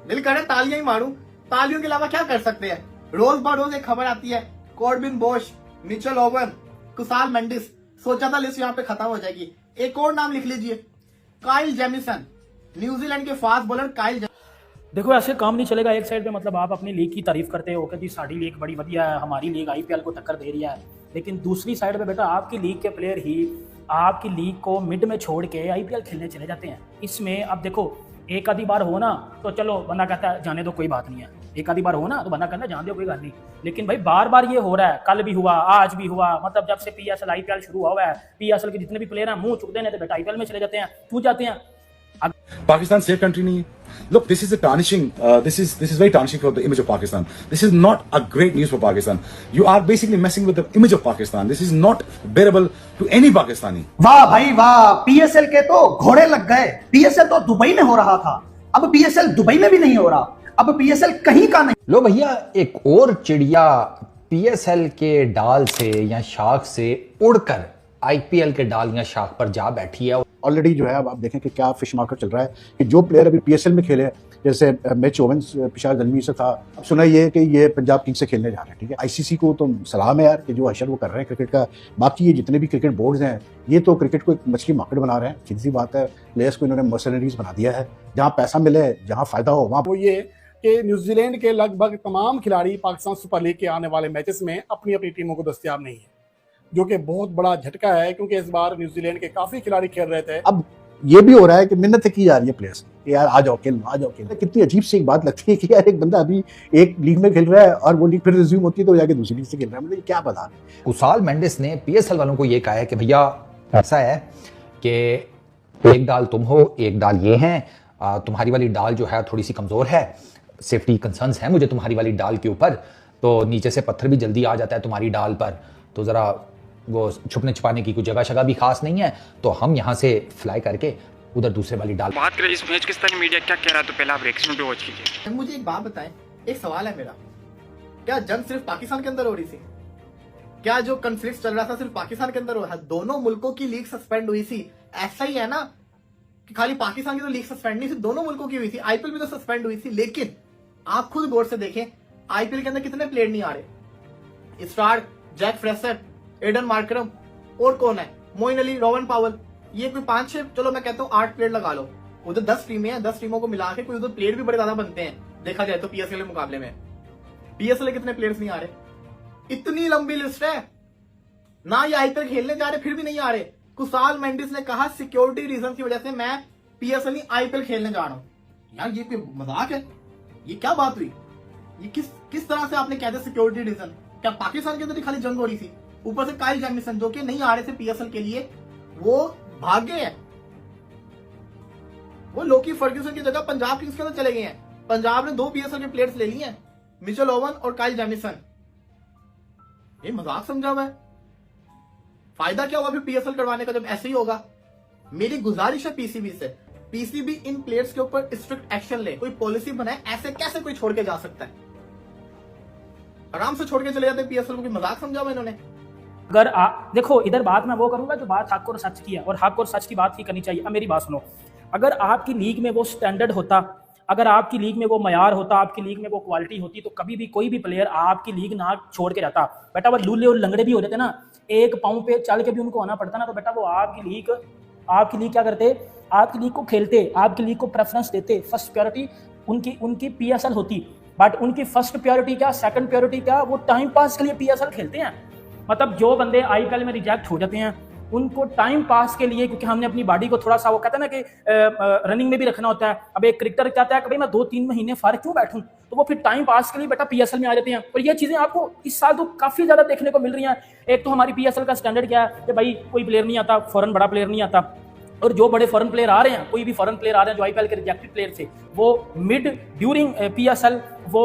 दिल करे तालियां ही मारूं, तालियों के अलावा क्या कर सकते हैं। रोज ब रोज एक खबर आती है, Corbin Bosch, Mitchell oven, Kusal Mendis. सोचा था लिस्ट यहाँ पे खत्म हो जाएगी। एक और नाम लिख लीजिए, काइल जेमिसन, न्यूजीलैंड के फास्ट बॉलर काइल। देखो ऐसे काम नहीं चलेगा। एक साइड पे मतलब आप अपनी लीग की तारीफ करते हो कि जी साड़ी लीग बड़ी बढ़िया है, हमारी लीग आईपीएल को टक्कर दे रही है, लेकिन दूसरी साइड पे बेटा आपकी लीग के प्लेयर ही आपकी लीग को मिड में छोड़ के आईपीएल खेलने चले जाते हैं। इसमें अब देखो एक आधी बार हो ना तो चलो बंदा कहता है जाने दो कोई बात नहीं है, एक आधी बार हो ना तो बंदा कहता है जान दो कोई बात नहीं, लेकिन भाई बार बार ये हो रहा है, कल भी हुआ आज भी हुआ। मतलब जब से पीएसएल आईपीएल शुरू हुआ है, पीएसएल के जितने भी प्लेयर हैं मुंह चुकते हैं तो बेटा आईपीएल में चले जाते हैं। क्यों जाते हैं? Pakistan safe country नहीं है. Look, this is a tarnishing. This is very tarnishing for the image of Pakistan. This is not a great news for Pakistan. You are basically messing with the image of Pakistan. This is not bearable to any Pakistani. वाह भाई वाह, PSL के तो घोड़े लग गए। PSL तो Dubai में हो रहा था, अब पीएसएल दुबई में भी नहीं हो रहा, अब पीएसएल कहीं का नहीं। लो भैया, एक और चिड़िया पीएसएल के डाल से या शाख से उड़कर आईपीएल के डाल या शाख पर जा बैठी है। ऑलरेडी जो है अब आप देखें कि क्या फिश मार्केट चल रहा है कि जो प्लेयर अभी पीएसएल में खेले, जैसे मिच ओवेंस पिशावर जलमी से था, अब सुना ये कि ये पंजाब किंग्स से खेलने जा रहे हैं। ठीक है, आईसीसी को तो सलाम है यार कि जो हशर वो कर रहे हैं क्रिकेट का। बाकी ये जितने भी क्रिकेट बोर्ड्स हैं ये तो क्रिकेट को एक मछली मार्केट बना रहे हैं। सीधी सी बात है, प्लेयर्स को इन्होंने मर्सनरीज बना दिया है, जहाँ पैसा मिले जहाँ फायदा हो वहाँ। वो ये कि न्यूजीलैंड के लगभग तमाम खिलाड़ी पाकिस्तान सुपर लीग के आने वाले मैचेस में अपनी अपनी टीमों को दस्तयाब नहीं है, जो कि बहुत बड़ा झटका है क्योंकि इस बार न्यूजीलैंड के काफी खिलाड़ी खेल रहे थे। अब ये भी हो रहा है कि मिन्नतें की जा रही है प्लेयर्स कि यार आ जाओ खेल, आ जाओ खेल। कितनी अजीब सी एक बात लगती है कि यार एक बंदा अभी एक लीग में खेल रहा है और वो लीग फिर रिज्यूम होती है तो जाके दूसरी लीग से खेल रहा है। मतलब क्या बता रहे। कुसाल मेंडिस ने पीएसएल वालों को ये कहा है कि भैया ऐसा है कि एक डाल तुम हो, एक डाल ये हैं, तुम्हारी वाली डाल जो है थोड़ी सी कमजोर है, सेफ्टी कंसर्न्स हैं मुझे तुम्हारी वाली डाल के ऊपर, तो नीचे से पत्थर भी जल्दी आ जाता है तुम्हारी डाल पर, तो जरा वो छुपने छुपाने की कोई जगह भी खास नहीं है, तो हम यहाँ से फ्लाई करके उधर दूसरे वाली डाल। बात करें इस मैच किस तरह मीडिया क्या कह रहा है, तो पहले आप रिएक्शन पे वॉच कीजिए। मुझे एक बात बताएं, एक सवाल है मेरा, क्या जंग सिर्फ पाकिस्तान के अंदर हो रही थी? क्या जो कॉन्फ्लिक्ट चल रहा था सिर्फ पाकिस्तान के अंदर हो रहा था? दोनों मुल्कों की लीग सस्पेंड हुई थी। ऐसा ही है ना कि खाली पाकिस्तान की तो लीग सस्पेंड नहीं थी, दोनों मुल्कों की हुई थी। आईपीएल भी तो सस्पेंड हुई थी, लेकिन आप खुद गौर से देखें आईपीएल के अंदर कितने प्लेयर नहीं आ रहे। Stark, Jack Fraser, Aiden Markram, और कौन है, मोइन अली, रोवन पावल, ये कोई 5-6, चलो मैं कहता हूँ 8 प्लेयर लगा लो। उधर 10 टीमें हैं, 10 टीमों को मिला के कोई उधर प्लेयर भी बड़े ज्यादा बनते हैं देखा जाए तो पीएसएल के मुकाबले में। पीएसएल कितने प्लेयर्स नहीं आ रहे? इतनी लंबी लिस्ट है ना, ये आईपीएल खेलने जा रहे फिर भी नहीं आ रहे। कुसाल मेंडिस ने कहा सिक्योरिटी रीजन की वजह से मैं पीएसएल नहीं आईपीएल खेलने जा रहा हूं। यार ये कोई मजाक है? ये क्या बात हुई? ये किस तरह से आपने कह दिया सिक्योरिटी रीजन? क्या पाकिस्तान के अंदर ही खाली जंग हो रही थी? ऊपर से काइल जेमिसन जो कि नहीं आ रहे थे पीएसएल के लिए, वो भाग गए हैं। वो लोकी फर्ग्यूसन की जगह पंजाब किंग्स के अंदर चले गए हैं। पंजाब ने 2 पीएसएल के प्लेयर्स ले लिए हैं, मिचेल ओवन और काइल जेमिसन। ये मजाक समझा हुआ है? फायदा क्या होगा फिर पीएसएल करवाने का जब ऐसे ही होगा? मेरी गुजारिश है पीसीबी से, पीसीबी इन प्लेयर्स के ऊपर स्ट्रिक्ट एक्शन ले, कोई पॉलिसी बनाए। ऐसे कैसे कोई छोड़ के जा सकता है? आराम से छोड़ के चले जाते पीएसएल को, भी मजाक समझा हुआ इन्होंने। अगर देखो इधर बात मैं वो करूंगा जो बात हक और सच की है, और हक और सच की बात ही करनी चाहिए। अब मेरी बात सुनो, अगर आपकी लीग में वो स्टैंडर्ड होता, अगर आपकी लीग में वो मयार होता, आपकी लीग में वो क्वालिटी होती, तो कभी भी कोई भी प्लेयर आपकी लीग ना छोड़ के जाता। बेटा वो लूले और लंगड़े भी हो जाते ना, एक पाँव पे चल के भी उनको आना पड़ता ना, तो बेटा वो आपकी लीग क्या करते, आपकी लीग को खेलते, आपकी लीग को प्रेफरेंस देते। फर्स्ट प्रायोरिटी उनकी पीएसएल होती, बट उनकी फर्स्ट प्रायोरिटी क्या, सेकंड प्रायोरिटी क्या, वो टाइम पास के लिए पीएसएल खेलते हैं। मतलब जो बंदे आईपीएल में रिजेक्ट हो जाते हैं उनको टाइम पास के लिए, क्योंकि हमने अपनी बॉडी को थोड़ा सा वो कहता है ना कि रनिंग में भी रखना होता है। अब एक क्रिकेटर कहता है कि भाई मैं 2-3 महीने फारिग क्यों बैठूं, तो वो फिर टाइम पास के लिए बेटा पीएसएल में आ जाते हैं। और ये चीजें आपको इस साल तो काफी ज्यादा देखने को मिल रही हैं। एक तो हमारी पीएसएल का स्टैंडर्ड क्या है कि भाई कोई प्लेयर नहीं आता, फॉरेन बड़ा प्लेयर नहीं आता, और जो बड़े फॉरेन प्लेयर आ रहे हैं, कोई भी फॉरेन प्लेयर आ रहे हैं जो आईपीएल के रिजेक्टेड प्लेयर थे, वो मिड ड्यूरिंग पीएसएल वो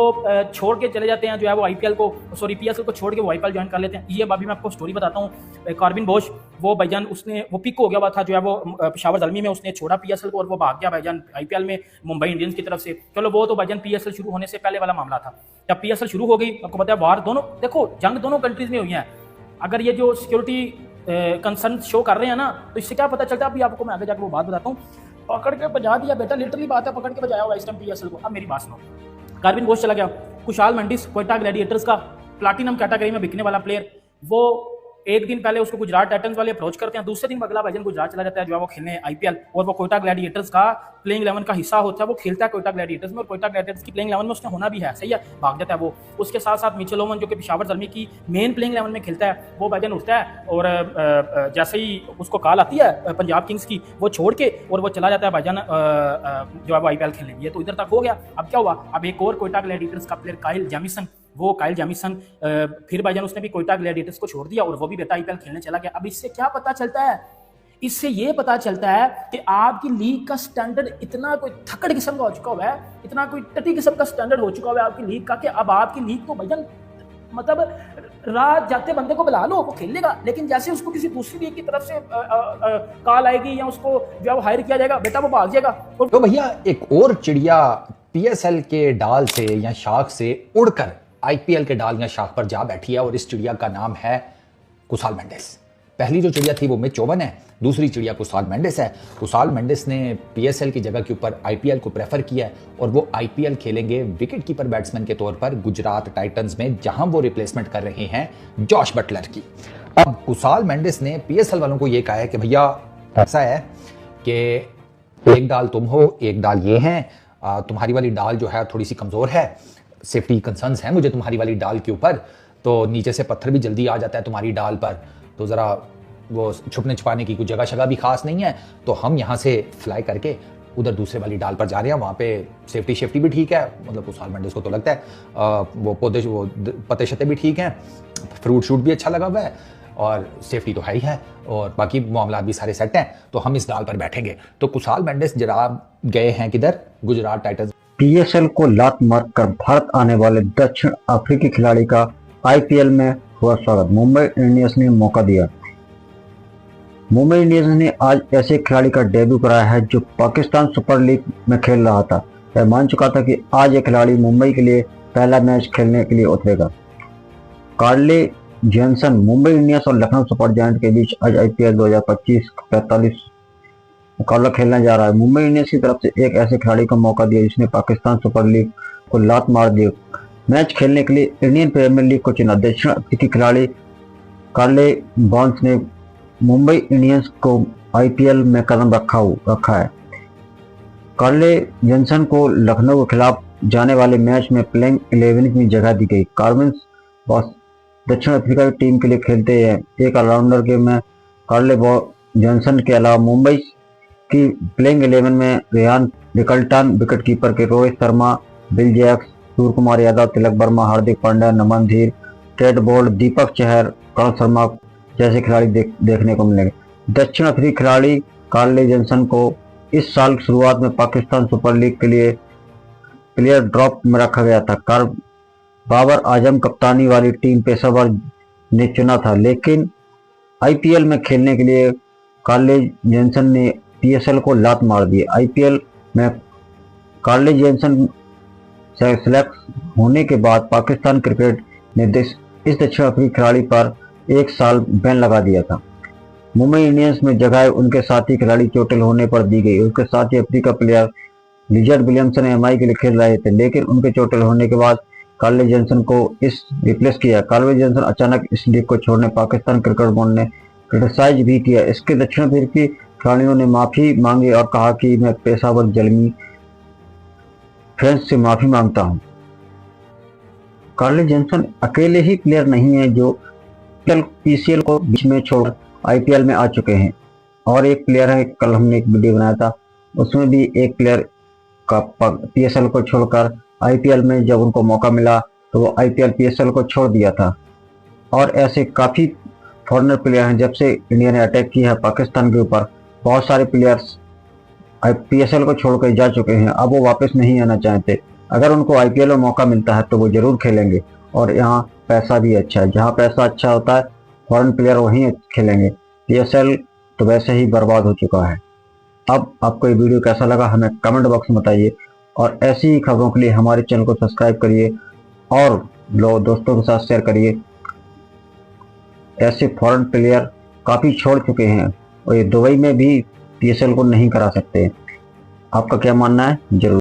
छोड़ के चले जाते हैं, जो है वो आईपीएल को, सॉरी पीएसएल को छोड़ के वो आईपीएल ज्वाइन कर लेते हैं। ये अभी मैं आपको स्टोरी बताता हूँ। कॉर्बिन बोश वो भाईजान उसने वो पिक हो गया हुआ था, जो है वो पेशावर ज़ल्मी में उसने छोड़ा पीएसएल को और वो भाग गया भाईजान आईपीएल में मुंबई इंडियंस की तरफ से। चलो वो तो भाईजान पीएसएल शुरू होने से पहले वाला मामला था। जब पीएसएल शुरू हो गई, आपको पता है वार दोनों, देखो जंग दोनों कंट्रीज में हुई है। अगर ये जो सिक्योरिटी कंसर्न शो कर रहे हैं ना, तो इससे क्या पता चलता है, अभी आपको मैं आगे जाकर वो बात बताता हूँ। पकड़ के बजा दिया बेटा, लिटरली बात है, पकड़ के बजाया हुआ इस टाइम पीएसएल को। अब मेरी बात सुनो, कार्बिन घोष चला गया, कुशाल मेंडिस कोयटा ग्लैडिएटर्स का प्लाटिनम कैटेगरी में बिकने वाला प्लेयर, वो एक दिन पहले उसको गुजरात टाइटंस वाले अप्रोच करते हैं, दूसरे दिन अगला भाईजान गुजरात चला जाता है जो है वो खेलने आईपीएल, और वो कोयटा ग्लैडिएटर्स का प्लेइंग 11 का हिस्सा होता है, वो खेलता है कोयटा ग्लैडिएटर्स में, और कोयटा ग्लैडिएटर्स की प्लेइंग 11 में उसने होना भी है, सही है, भाग जाता है वो। उसके साथ साथ मिचेल ओवन जो कि पेशावर ज़ल्मी की मेन प्लेइंग 11 में खेलता है, वो भाईजान उठता है और जैसे ही उसको कॉल आती है पंजाब किंग्स की, वो छोड़ के और वो चला जाता है भाईजान जो है वो आईपीएल खेलने। ये तो इधर तक हो गया। अब क्या हुआ, अब एक और कोयटा ग्लैडिएटर्स का प्लेयर काइल जेमिसन फिर भाईजान उसने भी कोयटा ग्लैडिएटर्स को छोड़ दिया और वो भी बेटा आईपीएल खेलने चला गया। अब इससे क्या पता चलता है, इससे ये पता चलता है कि आपकी लीग का स्टैंडर्ड इतना कोई थकड़ किस्म का हो चुका हुआ है, इतना कोई टटी किस्म का स्टैंडर्ड हो चुका हुआ है आपकी लीग का, कि अब आपकी लीग तो भाईजान मतलब रात जाते बंदे को बुला लो वो खेल लेगा, लेकिन जैसे उसको किसी दूसरी लीग की तरफ से कॉल आएगी या उसको जो है वो हायर किया जाएगा, बेटा वो भाग जाएगा। तो भैया एक और चिड़िया पीएसएल के डाल से या शाख से उड़कर आईपीएल के डाल या शाख पर जा बैठी है, और इस चिड़िया का नाम है कुशाल मेंडिस। पहली जो चिड़िया थी वो मिच ओवन है, दूसरी चिड़िया कुशाल मेंडिस है। कुशाल मेंडिस ने पीएसएल की जगह के ऊपर आईपीएल को प्रेफर किया है, और वो आईपीएल खेलेंगे विकेट कीपर बैट्समैन के तौर पर गुजरात टाइटंस में, जहां वो रिप्लेसमेंट कर रहे हैं जॉश बटलर की। अब कुशाल मेंडिस ने पीएसएल वालों को ये कहा है कि भैया ऐसा है कि एक डाल तुम हो, एक डाल ये हैं, तुम्हारी वाली डाल जो है थोड़ी सी कमजोर है, सेफ्टी कंसर्न्स हैं मुझे तुम्हारी वाली डाल के ऊपर, तो नीचे से पत्थर भी जल्दी आ जाता है तुम्हारी डाल पर, तो ज़रा वो छुपने छुपाने की कोई जगह शगह भी खास नहीं है, तो हम यहाँ से फ्लाई करके उधर दूसरे वाली डाल पर जा रहे हैं, वहाँ पे सेफ्टी भी ठीक है, मतलब कुशाल मेंडिस को तो लगता है वो पत्ते शत्ते भी ठीक हैं, फ्रूट शूट भी अच्छा लगा हुआ है, और सेफ्टी तो है ही है, और बाकी मामला भी सारे सेट हैं, तो हम इस डाल पर बैठेंगे। तो कुशाल मेंडिस जरा गए हैं किधर, गुजरात टाइटंस। पीएसएल को लात मारकर भारत आने वाले दक्षिण अफ्रीकी खिलाड़ी का आईपीएल में हुआ स्वागत, मुंबई इंडियंस ने मौका दिया। मुंबई इंडियंस ने आज ऐसे खिलाड़ी का डेब्यू कराया है जो पाकिस्तान सुपर लीग में खेल रहा था। यह मान चुका था कि आज ये खिलाड़ी मुंबई के लिए पहला मैच खेलने के लिए उतरेगा। कार्ले जॉनसन मुंबई इंडियंस और लखनऊ सुपर जायंट के बीच आज आईपीएल 2025-45 मुकाबला खेलने जा रहा है। मुंबई इंडियंस की तरफ से एक ऐसे खिलाड़ी को मौका दिया जिसने पाकिस्तान सुपर लीग को लात मार दी। मैच खेलने के लिए इंडियन प्रीमियर लीग को चुना। दक्षिण अफ्रीकी खिलाड़ी कार्ले बॉन्स ने मुंबई इंडियंस को आईपीएल में कदम रखा है। कार्ले जॉनसन को लखनऊ के खिलाफ जाने वाले मैच में प्लेइंग 11 में जगह दी गई। कार्बिन बॉस दक्षिण अफ्रीका की टीम के लिए खेलते हैं। एक ऑलराउंडर के में कार्ले जॉनसन के अलावा मुंबई की प्लेइंग 11 में रेहान रिकल्टन, विकेट कीपर के रोहित शर्मा, बिल जैक्स, सूर्य कुमार यादव, तिलक वर्मा, हार्दिक पांड्या, नमन धीर, टेड बोल्ट, दीपक चहर, करण शर्मा जैसे खिलाड़ी देखने को मिलेंगे। दक्षिण अफ्रीकी खिलाड़ी कार्ले जॉनसन को इस साल की शुरुआत में पाकिस्तान सुपर लीग के लिए प्लेयर ड्रॉप में रखा गया था। बाबर आजम कप्तानी वाली टीम पेशेवर ने चुना था, लेकिन आईपीएल में खेलने के लिए कार्ले जॉनसन ने पीएसएल को लात मार दी। आईपीएल में कार्ले जॉनसन सेलेक्ट होने के बाद पाकिस्तान क्रिकेट ने इस दक्षिण अफ्रीकी खिलाड़ी पर 1 साल बैन लगा दिया था। मुंबई इंडियंस में जगह उनके साथी खिलाड़ी चोटिल होने पर दी गई। उसके साथ ही Africa player Richard Williamson MI के लिए खेल रहे थे, लेकिन उनके चोटिल होने के बाद कार्ले जॉनसन को रिप्लेस किया। कार्ले जॉनसन अचानक इस लीग को छोड़ने पाकिस्तान क्रिकेट बोर्ड ने क्रिटिसाइज भी किया। इसके दक्षिण अफ्रीकी खिलाड़ियों ने माफी मांगी और कहा कि मैं पेशावर जल्मी फैंस से माफी मांगता हूं। कार्ले जॉनसन अकेले ही प्लेयर नहीं है जो पीसीएल को बीच में छोड़ आईपीएल में आ चुके हैं, और एक प्लेयर है, कल हमने एक वीडियो बनाया था उसमें भी एक प्लेयर का पीएसएल को छोड़कर आईपीएल में जब उनको मौका मिला तो वो आईपीएल पीएसएल को छोड़ दिया था। और ऐसे काफी फॉरेनर प्लेयर हैं, जब से इंडिया ने अटैक किया है पाकिस्तान के ऊपर, बहुत सारे प्लेयर्स पीएसएल को छोड़कर जा चुके हैं। अब वो वापस नहीं आना चाहते। अगर उनको आईपीएल में मौका मिलता है तो वो जरूर खेलेंगे, और यहाँ पैसा भी अच्छा है। जहाँ पैसा अच्छा होता है फॉरेन प्लेयर वहीं खेलेंगे। पीएसएल तो वैसे ही बर्बाद हो चुका है। अब आपको ये वीडियो कैसा लगा हमें कमेंट बॉक्स में बताइए, और ऐसी ही खबरों के लिए हमारे चैनल को सब्सक्राइब करिए और दोस्तों के साथ शेयर करिए। ऐसे फॉरेन प्लेयर काफ़ी छोड़ चुके हैं, और ये दुबई में भी पीएसएल को नहीं करा सकते। आपका क्या मानना है जरूर